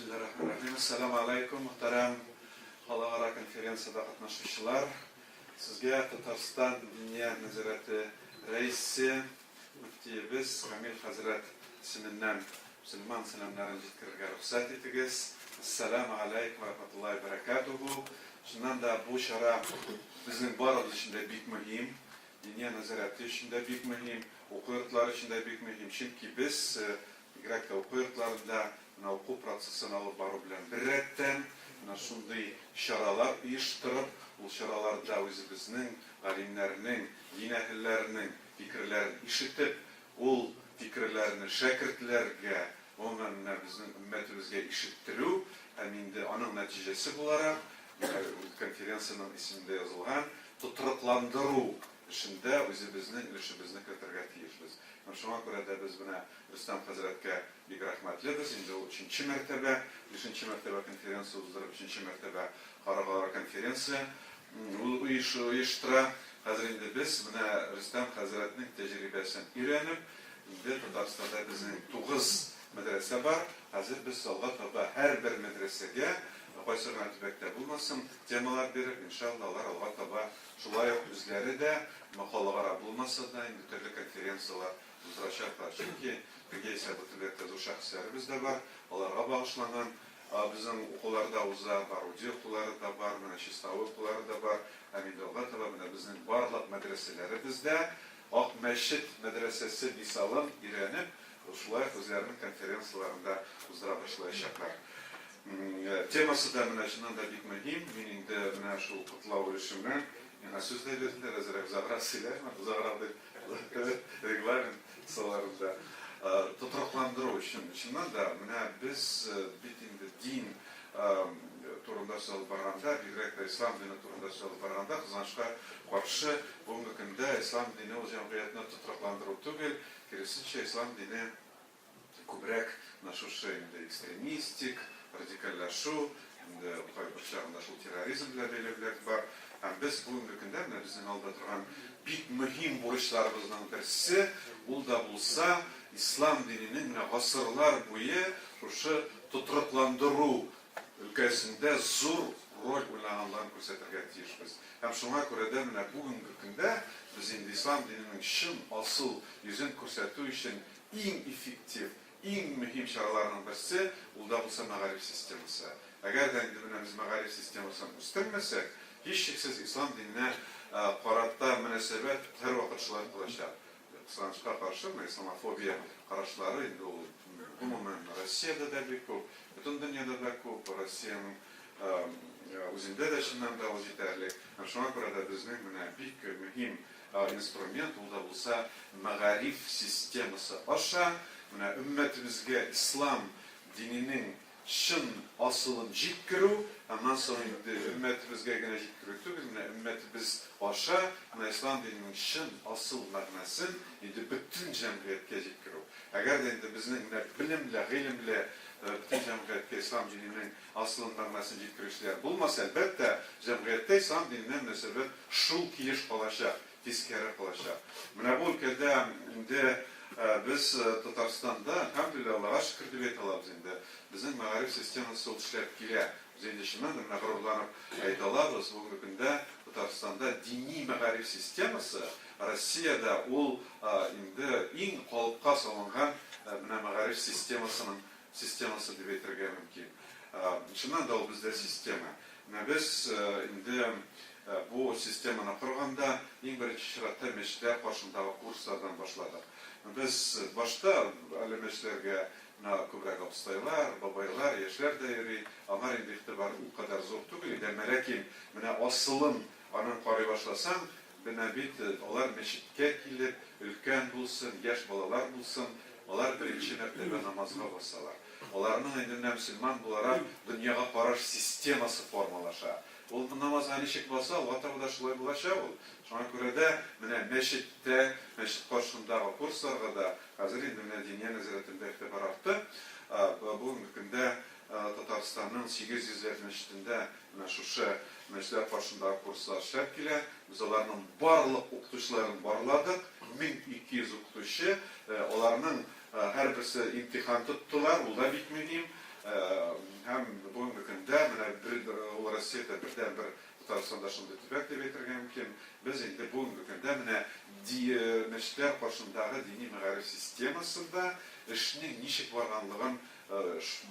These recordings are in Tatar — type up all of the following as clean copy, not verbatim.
Bismillahirrahmanirrahim. Assalamu alaikum, muhtaram xalqaro konferensiyada qatnashuvchilar. Sizga Tatariston Diniya nazorati raisi muftiyimiz Kamil Hazrat ismidan musulmon salomlarini yetkazishga ruxsat etingiz. Assalomu alaykum va rahmatullohi va barakatuhu. Shundan da bu shara bizning barimiz uchun bek muhim. Diniya nazorati uchun bek muhim, o'quv yurtlari uchun bek muhim. Chunki biz Irakda o'quv yurtlarida o'quv prosesini olib boruv bilan birrakdan shunday charalar uyushtirib, bu charalarda o'zimizning alimlarning, din ahllarining fikrlarini eshitib, u fikrlarni shogirdlarga, umuman bizning ummatimizga eshittiruv, ham endi uning natijasi bo'larak konferensiyaning ismida yozilgan tuturuqlantiruv ishida o'zimizning ulushimizni kiritirga tiyishmiz. Shunga ko'ra da biz buni Rustam Hazratga bek rahmatlibiz. Endi 3-chi martaba, 5-chi martaba konferensiya o'zdirib, 3-chi martaba xalqaro konferensiya uyushtira. Hozir endi biz buni Rustam Hazratning tajribasidan o'rganib, endi Tataristonda bizning 9 madrasa bor. Hozir biz Alloh har bir madrasaga qaysi rantibakda bo'lmasin, temalar berib, inshaalloh Alloh taolo shulay o'zlari de xalqaro bo'lmasa-da endi turli konferensiyalar uzrashaqlar. Chunki birga sabitli o'tkazuv shaxslarimiz da bor. Ularga bag'ishlangan bizning o'quvlarda o'zlar bor, o'quvlari da bor, mana Shistav o'quvlari da bor. Hamida Alloh taolo mana bizning barliq madrasalarimizda Oq masjid madrasasi misolin o'rganib, shulay o'zlarining konferensiyalarida uzra boshlayashaqlar. Temasi da mana shundan da bek muhim. Mening de mana shu qutlov bo'lishimdan yana so'zlar berdilar, azroq zagrasilar, zagrada reglament solarida tuturuqlantiruv uchun. Shundan da mana biz bitindi din turunda so'z borganda, Irakda islom dini turunda so'z borganda, qizg'anchga qarshi bugungi kunda islom dini o'z jamiyatni tuturuqlantiruv tugul, kirisincha islom dini ko'proq shu ekstremistik, radikallashuv, endi qo'yibirlarida shu terrorizm bilan belgilab bor. Ham biz bugungi kunda bizning oldida turgan bek muhim burchlarımızdan birisi, bu da bo'lsa islom dinining asrlar bo'yi o'sha tuturuqlantiruv ülkesinde zo'r rol o'ynaganlarni ko'rsatirga tiyishmiz. Ham shunga ko'ra da mana bugungi kunda biz endi islom dinining shin asl yuzini ko'rsatuv uchun eng effektiv, eng muhim choralarning birisi bu da bo'lsa mag'arib sistemasi. Agarda endi biz mag'arib sistemasini o'stirmasak, hech shaksiz islom dinine qaratda munosabat har vaqt shular qilishadi. Qizg'anchga qarshi islamofobiya qarashlari endi umuman Rossiyada da ko'p, butun dunyoda da ko'p, Rossiyaning o'zida da shundan da yetarli. Shunga ko'ra da bizning mana bek muhim instrument bu da bo'lsa mag'arib sistemasi. O'sha mana ummatimizga islom dinining shin aslini jikkiruv, ondan so'ng ummatimizga jikkiruv tugul, ummatimiz o'sha islom dinining shin asl ma'nosini endi butun jamiyatga jikkiruv. Agar endi bizning bilim bilan, ilm bilan butun jamiyatga islom dinining asl ma'nosini jikkirishlar bo'lmasa, albatta jamiyatda islom dinining munosabat shul kelish qolashaq, teskari qolashaq. Mana bu ülkede endi biz Tataristonda alhamdulillah Allohga shukr deb aytamiz. Endi bizning mag'arib sistemasi ishlab keladi. Biz endi shundan g'ururlanib ayta olamiz, bugungi kunda Tataristonda diniy mag'arib sistemasi Rossiyada ul endi eng qo'lqa solingan mana mag'arib sistemasi deb aytishga mumkin. Shundan da bizda sistema. Biz endi bu sistemani qurganda eng birinchi sharoitda masjidlar qo'shindagi kurslardan boshladik. Biz boshda alimlarga ko'proq ustaylar, babaylar, yoshlar dairi, amar endi ixtibor u qadar zo'r tugul edi. Lekin mana aslin anan qori boshlasam, buna bit ular masjidga kelib, ulkan bo'lsin, yosh bolalar bo'lsin, ular birinchi martaba namozga borsalar. Ularning endi musulmon bo'larak dunyoga qarash sistemasi formalashadi. Ol namaz anishik bo'lsa, Alloh taolo shulay bo'lashadi. Shunga ko'ra da mana masjidda, masjid qo'shindagi kurslarga da hozir endi diniy nazoratida ixtibor ortdi. Bugungi kunda Tataristonning 800 masjidida mana shu masjidlar qo'shindagi kurslar ishlab keladi. Biz ularning barliq o'qituvchilarini borladik. 1200 o'qituvchi, ularning har birisi imtihon tutdilar, u da bek muhim. birden bir Татарстанда шундай төбәк дип әйтергә мөмкин. Без инде бүгенге көндә менә мәчетләр каршындагы дини мәгариф системасында эшнең ничек барганлыгын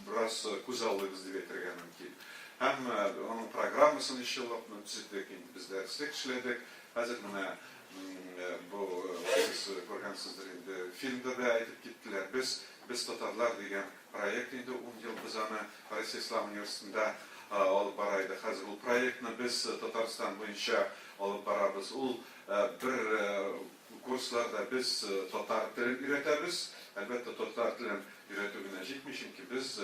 бераз күз алдыбыз дип әйтергә мөмкин. Һәм аның программасын иншаллах төзедек, инде без дәреслек эшләдек. Хәзер менә бу сез күргәнсездер инде фильмда да әйтеп киттеләр. Без татарлар дигән проект инде 10 ел без аны Россия Ислам университетында алып барайды. Хәзер ул проектны без Татарстан буенча алып барабыз. Ул бер курсларда без татар телен өйрәтәбез. Әлбәттә татар телен өйрәтү генә җитми, чөнки без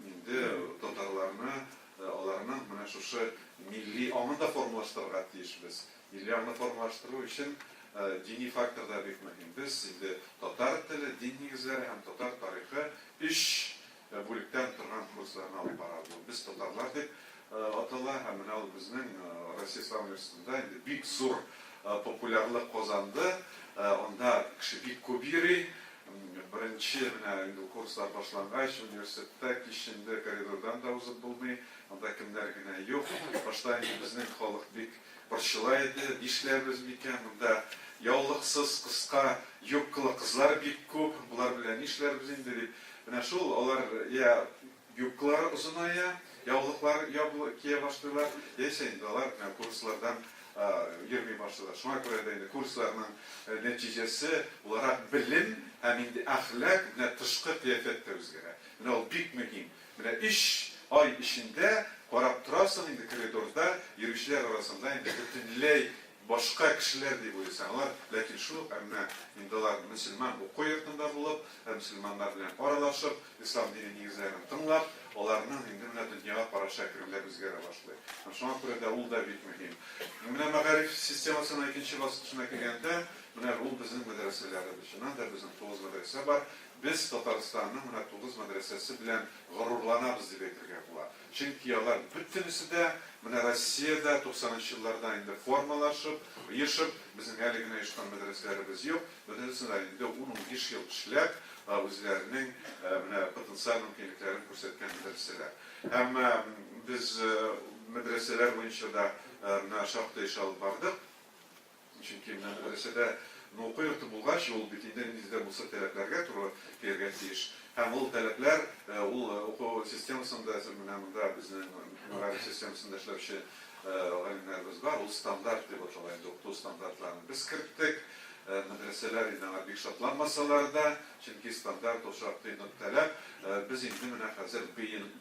инде татарларны аларның менә шушы милли аңында формалаштырырга тиешбез. Милли аңны формалаштыру өчен дини фактор да бик мөһим. Без инде татар теле, дин нигезләре һәм татар тарихы 3 бүлектән торган курсларны алып барабыз. Без татарлар дип атала һәм менә ул безнең Россия Ислам университетында инде бик зур популярлык казанды. Анда кеше бик күп йөри. Беренче менә инде курслар башлангач университетта кичендә коридордан да узып булмый. Анда кемнәр генә юк. Башта инде безнең халык бик борчыла иде. Дишләрбез микән? Монда яулыксыз, кыска, юбкалы кызлар бик күп. Булар белән нишләрбез инде дип. Менә шул алар я юбкалары узыная, яулыклар кия башлыйлар. Яисә инде алар курслардан йөрми башлыйлар. Шуңа күрә дә инде курсларның нәтиҗәсе буларак белем һәм инде әхлак, менә тышкы кыяфәттә үзгәрә. Менә ул бик мөһим. Менә 3 ай эчендә карап торасың инде коридорда йөрүчеләр арасында инде бөтенләй башка кешеләр дип уйласаңлар, ләкин шул әмма инде алар мөселман уку йортында булып, мөселманнар белән аралашып, ислам дине нигезләрен тыңлап, аларның инде менә дөньяга карашы әкренләп үзгәрә башлый. Шуңа күрә дә ул да бик мөһим. Менә мәгариф системасына икенче баскычына килгәндә, менә ул безнең мәдрәсәләребез өчен дә безнең 9 мәдрәсә бар. Biz Татарстанның менә 9 мәдрәсәсе белән горурланабыз дип әйтергә була. Чөнки алар бөтенесе дә менә Россиядә 90нчы елларда инде формалашып, ешып, безнең әле генә ешкан мәдрәсәләребез юк. Бөтенесе дә инде 10-15 ел эшләп, үзләренең менә потенциаль мөмкинлекләрен күрсәткән мәдрәсәләр. Һәм без мәдрәсәләр буенча да менә шактый эш алып бардык. Чөнки менә мәдрәсәдә уку йорты булгач, ул бит инде низде булса таләпләргә туры килергә тиеш. Һәм ул таләпләр, ул уку системасында, менә монда безнең мәгариф системасында эшләүче галимнәрбез бар, ул стандарт дип атала инде, уку стандартларын без керттек. Мәдрәсәләр инде бик шатланмасалар да, чөнки стандарт ул шактый таләп. Без инде менә хәзер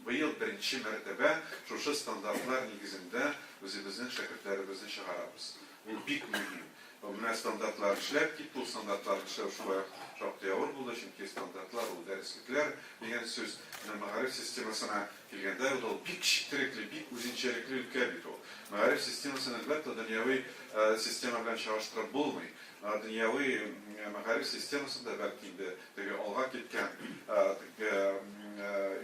быел беренче мәртәбә шушы стандартлар нигезендә үзебезнең шәкертләребезне чыгарабыз. Ул бик мөһим. Менә стандартлар эшләп китте, ул стандартлар эшләү шулай шактый авыр булды, чөнки стандартлар ул дәреслекләр дигән сүз мәгариф системасына килгәндә ул бик четерекле, бик үзенчәлекле өлкә бит ул. Мәгариф системасын әлбәттә дөньяви система белән чагыштырып булмый. Дөньяви мәгариф системасында бәлки инде теге алга киткән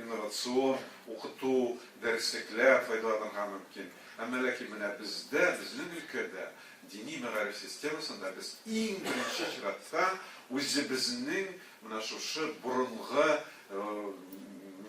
инновацион укыту дәреслекләр файдаланырга мөмкин. Әмма ләкин менә бездә, безнең өлкәдә dini мәгариф системасында без иң беренче чиратта үзебезнең менә шушы борынгы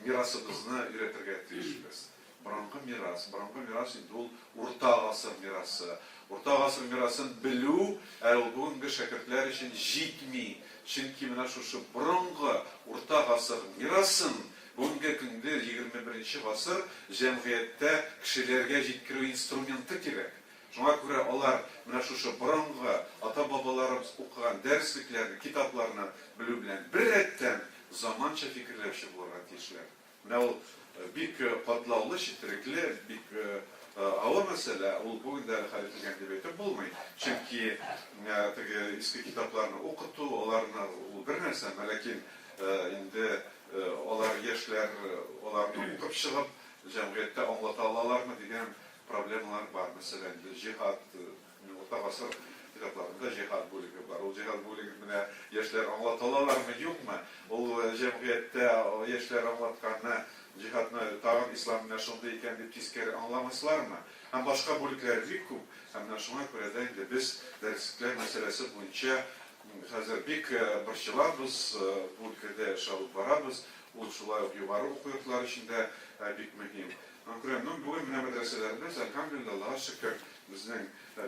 мирасыбызны өйрәтергә тиешбез. Борынгы мирас инде ул урта гасыр мирасы. Урта гасыр мирасын белү ул бүгенге шәкертләр өчен җитми. Чөнки менә шушы борынгы урта гасыр мирасын бүгенге көндә 21нче гасыр җәмгыятьтә кешеләргә җиткерү инструменты кирәк. Шуңа күрә алар менә шушы борынгы ата-бабаларыбыз укыган дәреслекләрне, китапларны белү белән бер рәттән заманча фикерләүче булырга тиешләр. Менә ул бик катлаулы, четерекле, бик авыр мәсьәлә. Ул бүген дә хәл ителгән дип әйтеп булмый. Чөнки теге иске китапларны укыту, аларны ул бер нәрсә, ләкин инде алар яшьләр аларны укып чыгып, җәмгыятьтә аңлата алалармы дигән проблемалар бар. Мәсәлән, җихад, урта гасыр китапларында җихад бүлеге бар. Ул җихад бүлеге менә яшьләр аңлата алалармы, юкмы? Ул җәмгыятьтә яшьләр аңлатканны, җихадны тагын ислам менә шундый икән дип тискәре аңламаслармы? Һәм башка бүлекләр бик күп. Һәм менә шуңа күрә дә инде без дәреслекләр мәсьәләсе буенча хәзер бик борчылабыз, бу өлкәдә эш алып барабыз. ул шулай ук югары уку йортлары эчендә бик мөһим. Бүген менә мәдрәсәләребез, әлхәмдүлилләህ, Аллаһка шөкер, безнең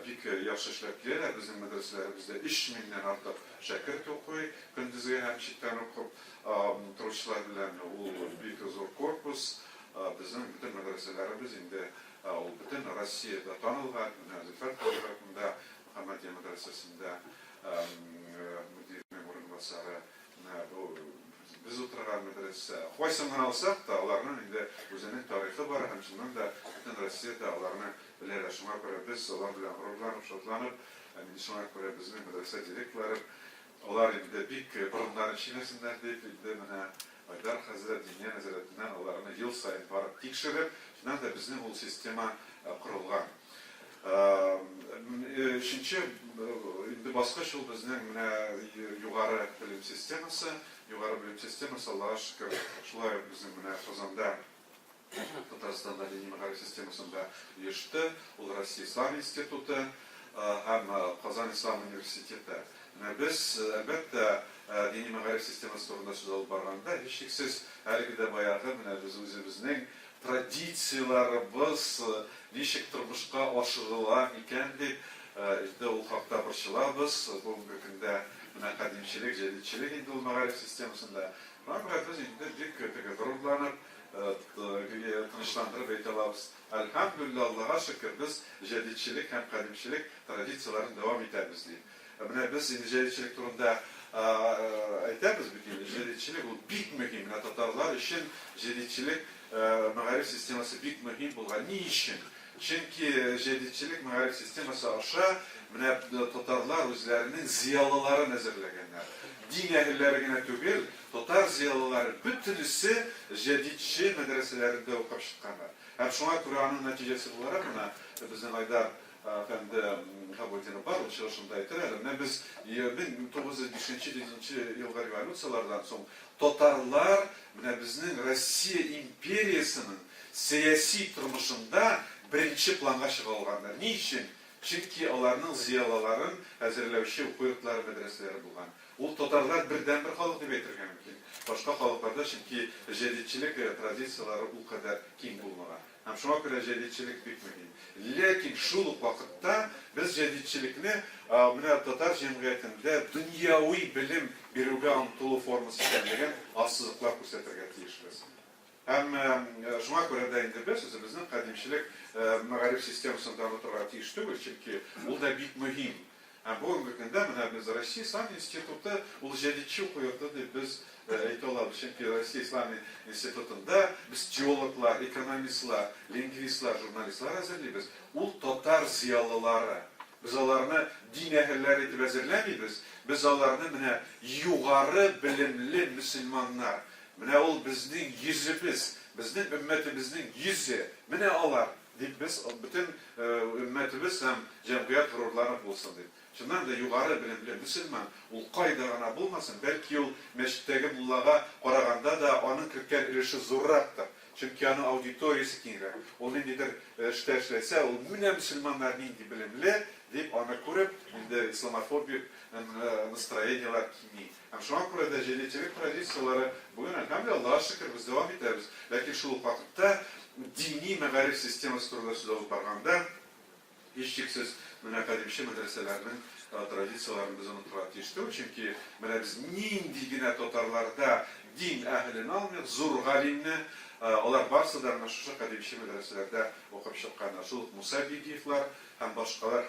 бик яхшы эшләп киләләр. Безнең мәдрәсәләребездә 3000 артык шәкерт укый, көндезге һәм читтән укып торучылар белән ул бик зур корпус. Безнең бөтен мәдрәсәләребез инде ул бөтен Россиядә танылган. Менә Зөлфәт районында Мөхәммәдия мәдрәсәсендә мөдирнең урынбасары, biz oturgan medrese, hoşlangan alsak da onların indi özünün tarihi var, hem şundan da bütün Rusya'da onların bilir, şuna göre biz onlar bilen gururlanıp, şotlanıp, indi şuna göre bizim medrese direktörü, onlar indi büyük burunların içinesinden deyip, indi mene Aydar Hazret Dünya Hazretinden onlarını yıl sayın varıp tekşirip, şundan da bizim o sistema kurulgan. Şimdi başka şey bizning yuqori bilim sistemasi, yuqori bilim sistemasi Allohga shukr, shulay bizning Qozonda Tataristonda diniy ma'rifat sistemasida yurishdi. Ul Rossiya Islom instituti ham Qozon Islom universiteti. Biz albatta diniy ma'rifat sistemasi to'g'risida so'z olib borganda hech shaksiz haligida boyagi biz o'zimizning traditsiyalarimiz nechik turmushga oshirilgan ekan deb ул хакта борчылабыз. Бүгенге көндә менә кадимчилек, җәдидчилек инде ул мәгариф системасында. Без инде бик гырурланып, тынычландырып әйтә алабыз. Әлхәмдүлилләх, Аллаһка шөкер, без җәдидчилек һәм кадимчилек традицияларын дәвам итәбез дип. Менә без инде җәдидчилек турында әйтәбез бит. Җәдидчилек ул бик мөһим. Менә татарлар өчен җәдидчилек мәгариф системасы бик мөһим булган. Ни өчен? Çünkü җәдидчилек мәгариф системасы аша менә татарлар үзләренең зыялыларын әзерләгәннәр. Дин әһелләре генә түгел, татар зыялылары бөтенесе җәдидче мәдрәсәләрендә укып чыкканнар. Һәм шуңа күрә аның нәтиҗәсе буларак менә безнең Айдар әфәнде Хабудинов бар, ул чыгышында әйтәләр. Менә biz 1905-7 елгы революциялардан соң татарлар менә безнең Россия империясының сәяси тормышында birinci planga çıkarılganlar. Niçin? Çünkü onların ziyalaların hazırlayışı okuyukları medreseleri bulgan. Ул татарлар birden bir халык дип әйтергә мөмкин. Башка халыкларда чөнки җәдидчилек традициялары ул кадәр киң булмаган. Һәм шуңа күрә җәдидчилек бик мөһим. Ләкин шул ук вакытта без җәдидчилекне менә татар җәмгыятендә дөньяви белем бирүгә омтылу формасы икәнлеген ассызыклар күрсәтергә тиешбез. Һәм шуңа күрә дә инде без үзебезнең кадимчилек мәгариф системасын танытырга тиеш түгел, чөнки ул да бик мөһим. Һәм бүгенге көндә менә без Россия Ислам институты ул җәдидче укыйды дип біз әйтә алабыз. Чөнки Россия Ислам институтында біз теологлар, экономистлар, лингвистлар, журналистлар әзерлибез. Ул татар зыялылары. Biz аларны дин әһелләре итеп әзерләмибез. Без аларны менә югары белемле мөселманнар. Менә ул безнең йөзебез, безнең өммәтебезнең йөзе. Менә алар дип без бөтен өммәтебез һәм җәмгыять горурланып булсын дип. Шуннан да югары белемле мөселман ул кайда гына булмасын, бәлки ул мәчеттәге муллага караганда да аның кергән өлеше зуррактыр. Чөнки аның аудиториясе киңрәк. Ул ниндидер эштә эшләсә, ул менә мөселманнар нинди белемле дип аны күреп, инде исламофобик настроениялар кими. Һәм шуңа күрә дә җәдидчилек традициялары бүген әлхәмдүлилләх, Аллаһка шөкер, без дәвам итәбез. Ләкин шул вакытта дини мәгариф системасы турында сүз алып барганда, һичшиксез менә кадимче мәдрәсәләрнең традицияларын без онытырга тиеш түгел, чөнки менә без нинди генә татарларда дин әһелен алмыйк, зур галимне, алар барсы да менә шушы кадимче мәдрәсәләрдә укып чыкканнар. Шул Муса Бигиевлар һәм башкалар.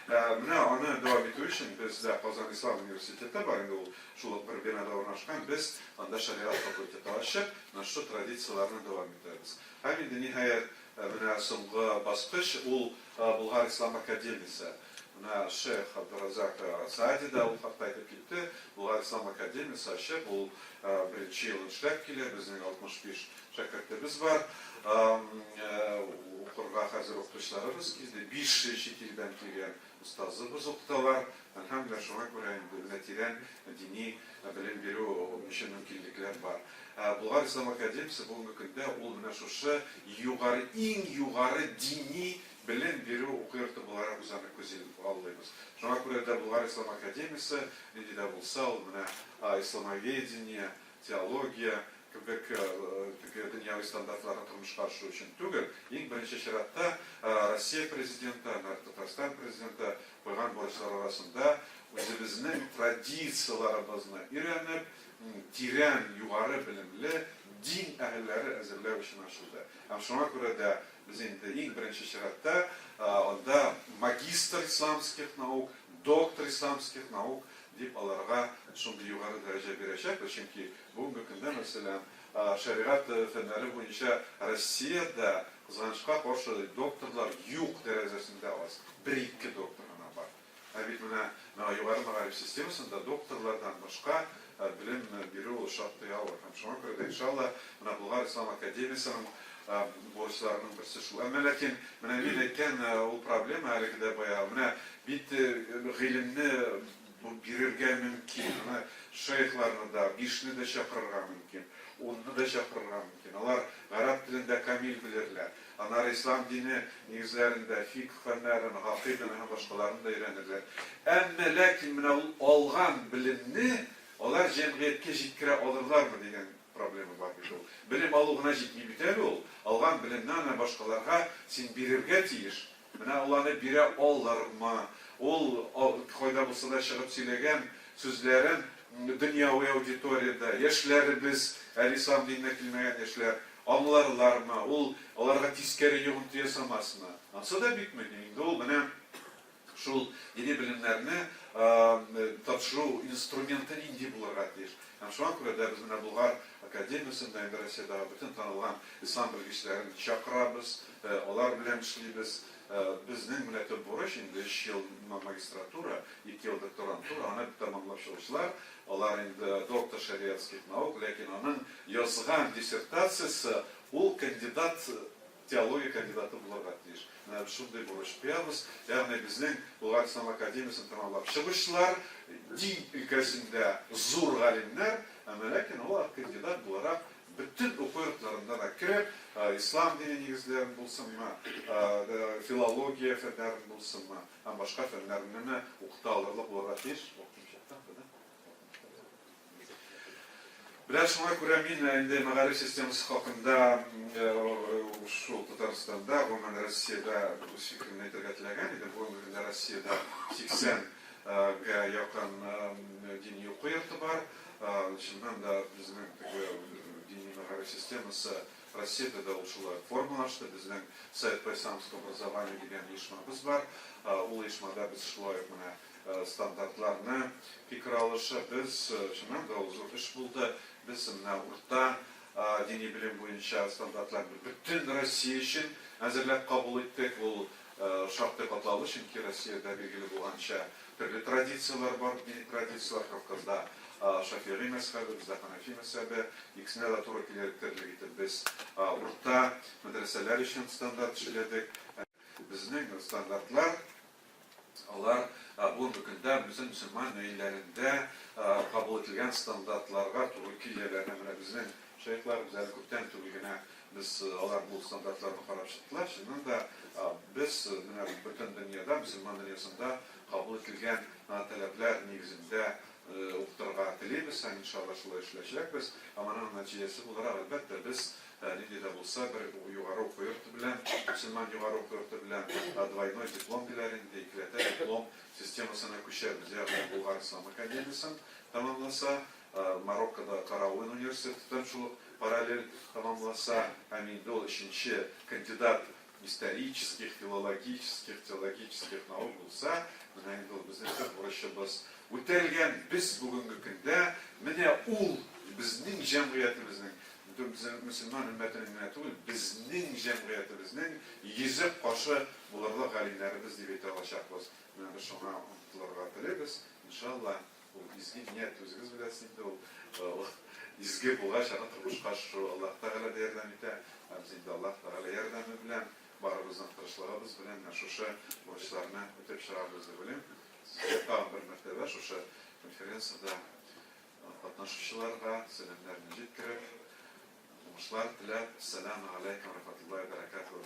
Менә аны дәвам итү өчен бездә Казан Ислам университеты бар, инде ул шул бер бинада урнашкан. Без анда шариат факультеты ачып, менә шу традицияларны дәвам итәбез. Һәм инде ниһаять менә соңгы баскыч ул Болгар Ислам академиясе. Менә Шейх Абдуразак Саади да ул хакта әйтеп китте. Болгар Ислам академиясе ачып, ул беренче ел эшләп килә. Безнең 65 шәкертләребез бар. Укырга хәзер укытучыларыбыз килде. 5 чит илдән килгән устазыбыз укыталар. Әлхәмдүлилләх, шуңа күрә инде тирән дини белем бирү өчен мөмкинлекләр бар. Болгар Ислам академиясе бүгенге көндә ул менә шушы югары, иң югары дини белем бирү укыйрты буларак үзәне күзәтеп алабыз. Шуңа күрә дә Болгар Ислам академиясе нинди дә булса, ул менә исламоведение, теология, kibek dünyavi standartlarını turmuşqa aşırı için tügül. İlk birinci şiratda Rossiya prezidenti, Tatarstan prezidenti koygan borçlar arasında özümüzün tradisiyalarımızını öğrenip, tiren, yukarı bilimli din ehilleri hazırlayan için açıldı. Hem şuna göre de bizim de ilk birinci şiratda onda magistr İslamskih nauk, doktor İslamskih nauk deyip alarga şimdi yukarı derece verecek. Çünkü bugünkü günde mesela şeriat fenleri boyunca Rossiyada kızançka karşı doktorlar yok derecesinde az. Bir-iki doktoruna var. Evet, buna yukarı mağarip sistemasında doktorlardan başka bilim biri oluşaktı ya var. Şuna göre de inşallah Bulgar İslam Akademisi'nin borçlarının birisi şu. Ama lakin bilirken o problem harekede bayağı bit ilimni birirge mümkün. Şeyhlarını da, bişni de çakırırga mümkün. Onu da çakırırga mümkün. Onlar Arap dilinde kamil bilirler. Onlar İslam dini nizlerinde, fikh fenlerini, hakikini hem başkalarını da öğrenirler. Ama lakin olgan bilimni onlar cemiyetke jitkire alırlar mı diyen problemi var bir şey. Bilim alığına jitmeyi biter ol. Algan bilimden başkalarına sen birirge tiyiş. Onları bire alırma. Ol koyda bulsa da çıkıp söylegen sözlerin dünyavi auditoriyada yaşlarımız, İslam dinine kilmeyen yaşlar anlarlar mı? Onlara tiskeri yoğuntu yasamasına. Nasıl da bitmedi. Ol bana şu yeni bilimlerini tatşuru instrumentin indi bularga diyor. Yani şu an kurada biz Bulgar Akademisi'nde Rossiyada bütün tanılan İslam bilgiçlerini çakırabız, onlar bilen işleyimiz. Bizning millatı boruş, indi 3 yıl magistratura, 2 yıl doktorantura, ona tamamlap çalıştılar. Onlar indi doktor şeriatskih nauk, lakin onun yazgan dissertasiyası, ol kandidat, teologiya kandidatı bularga diyor. Şunday boruş piyamız, yani bizning Bulgar İslam Akademisi'ni tamamlap çalıştılar, din ülkesinde zor galimler, ama lakin o kandidat bularak bütün okuyurtlarından da kirip, İslam dini negizlerini bulsun mu, filologiya fenlerini bulsun mu, hem başka fenlerini okuta alırlık olarak bir Biraz şuna göre indi mağarip sistemisi hakkında şu Tataristan'da, Roman Rossiyada bu fikrini etirgetilen idi. Bu günde Rossiyada 80 yakın dini okuyurtu var. Şimdiden da bizim dini mağarip sistemisi Rossiyada da ушла формалашты. Bizden Совет по исламскому образованию деген uyuşmamız var. O uyuşmada biz şulayıp standartlarını fikir alışı biz şimdiden da uzun iş buldu. Biz orta dini bilim boyunca standartlar bütün Rossiya için hazırlayıp kabul ettik. Bu şartlı katlalı çünkü Rossiyada belirli boğanca türlü tradisiyalar var. Dini tradisiyalar Kafkaz'da Şafii mezhebi, bizde Hanefi mezhebi, ikisine de doğru kilerliklerle biz orta medreseler için standart işledik. Bizning standartlar, onlar bu günde bizim Müslüman neylerinde kabul edilen standartlarga doğru kilerlerine bizning şeyhler bizler köpten türlüğüne biz onlar bu standartlarını karab çıktılar. Şimdi de biz bütün dünyada Müslüman dünyasında kabul edilen talepler negizinde okuturga tileybiz, inşallah şulay işleyecekbiz. Ama neticesi olarak elbette biz Lidiyada bulsa bir yukarı okuyurtu bilen, Müslüman yukarı okuyurtu bilen двойной диплом bilerinde ikilete diplom sistemasına köşeriz. Yani Bulgar İslam Akademisi'ni tamamlasa, Marokko'da Karaoğlan Üniversitesi'nden şu paralel tamamlasa, Amindol işinci kandidat исторических, филологических, теологических наук bulsa, Amindol bizden uğraşımız. Ütelgen biz bugünkü günde, ul bizning cemiyetimizning Müslüman ümmetinin bizning cemiyetimizning yezip karşı bularla galimlerimiz diye bir alacakız. Biz şuna umutlarga tileybiz. İnşallah bu izgi niyet özünüz bilesiniz de o izgi bulgaç ana turmuşqa şu Allah Teala derden ite. Bizde Allah Teala yardımı bilen barımızdan tırışlığımız bilen şu borçlarını ötep çıkarmamız bilen. Sizge tam bir mertebe şu konferansiyada katnaşıcılarga selamlarını yetkirip Muşlar tilab. Selamun aleyküm ve rahmetullahi ve berekatuhu.